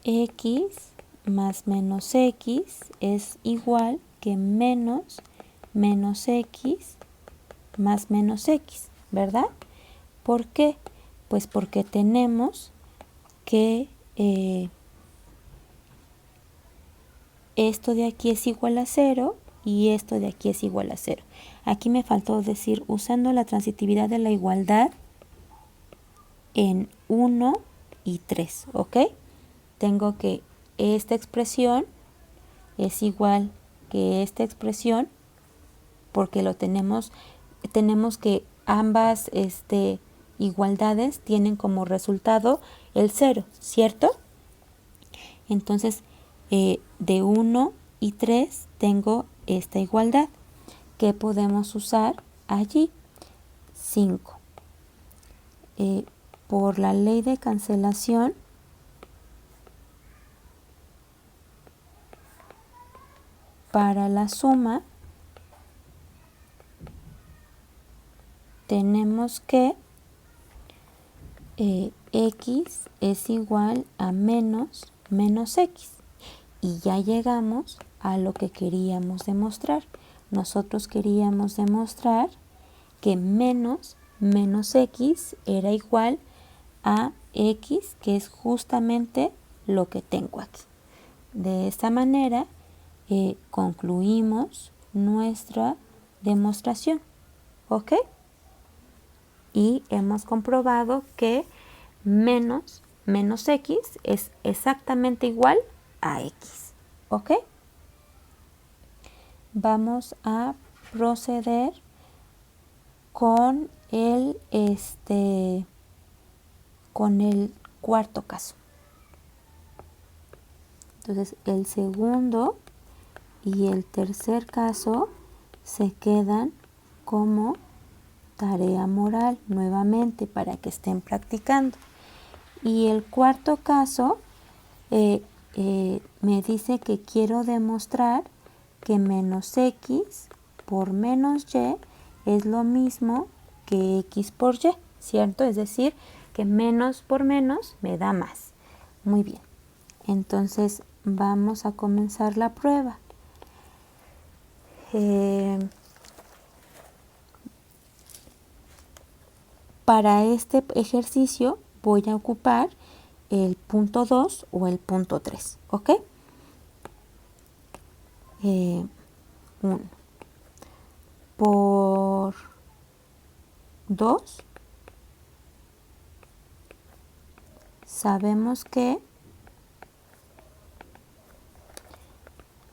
x más menos x es igual que menos x más menos x, ¿verdad? ¿Por qué? Pues porque tenemos que esto de aquí es igual a 0 y esto de aquí es igual a 0. Aquí me faltó decir usando la transitividad de la igualdad en 1 y 3, ¿ok? Tengo que esta expresión es igual que esta expresión, porque tenemos que ambas igualdades tienen como resultado el 0, ¿cierto? Entonces, de 1 y 3 tengo esta igualdad que podemos usar allí. 5. Por la ley de cancelación, para la suma tenemos que x es igual a menos x. Y ya llegamos a lo que queríamos demostrar. Nosotros queríamos demostrar que menos x era igual a x, que es justamente lo que tengo aquí. De esta manera concluimos nuestra demostración, ¿ok? Y hemos comprobado que menos x es exactamente igual a x, ¿ok? Vamos a proceder con el cuarto caso. Entonces, el segundo y el tercer caso se quedan como tarea moral nuevamente para que estén practicando. Y el cuarto caso me dice que quiero demostrar que menos x por menos y es lo mismo que x por y, ¿cierto? Es decir, que menos por menos me da más. Muy bien. Entonces vamos a comenzar la prueba. Para este ejercicio voy a ocupar el punto 2 o el punto 3, ¿ok? 1 por 2 sabemos que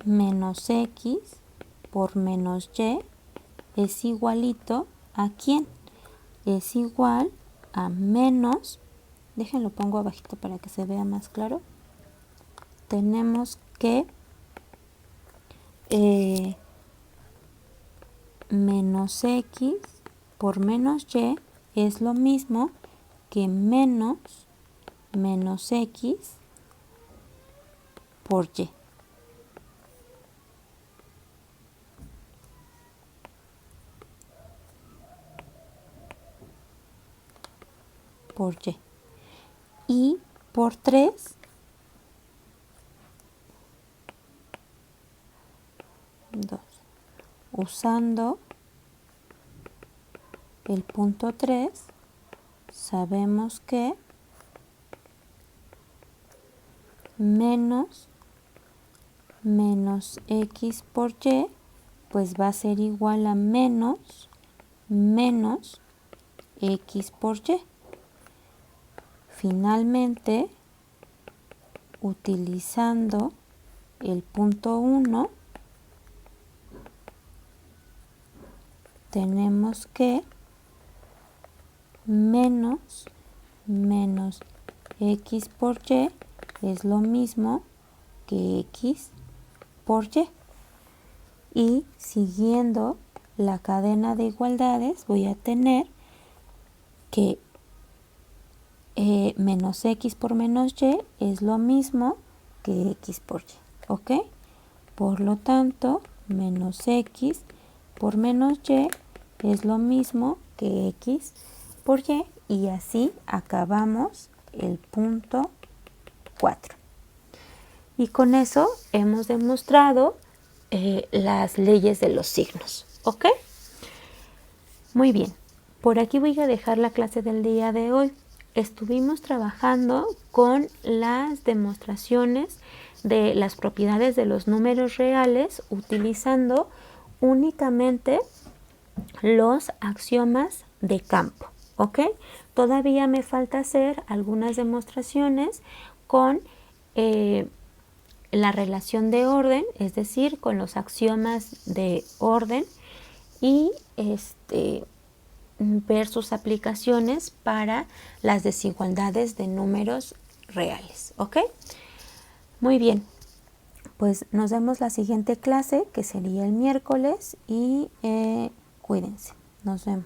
menos x por menos y es igualito a ¿quién? Es igual a menos, déjenlo pongo abajito para que se vea más claro. Tenemos que menos x por menos y es lo mismo que menos x por y. Por y. Y por 3 2. Usando el punto 3 sabemos que menos x por y pues va a ser igual a menos x por y. Finalmente, utilizando el punto 1, tenemos que menos x por y es lo mismo que x por y. Y siguiendo la cadena de igualdades voy a tener que menos x por menos y es lo mismo que x por y, ¿ok? Por lo tanto, menos x por menos y es lo mismo que x por y así acabamos el punto 4. Y con eso hemos demostrado las leyes de los signos, ¿ok? Muy bien, por aquí voy a dejar la clase del día de hoy. Estuvimos trabajando con las demostraciones de las propiedades de los números reales utilizando únicamente los axiomas de campo, ¿ok? Todavía me falta hacer algunas demostraciones con la relación de orden, es decir, con los axiomas de orden y ver sus aplicaciones para las desigualdades de números reales, ¿ok? Muy bien, pues nos vemos la siguiente clase, que sería el miércoles, y cuídense. Nos vemos.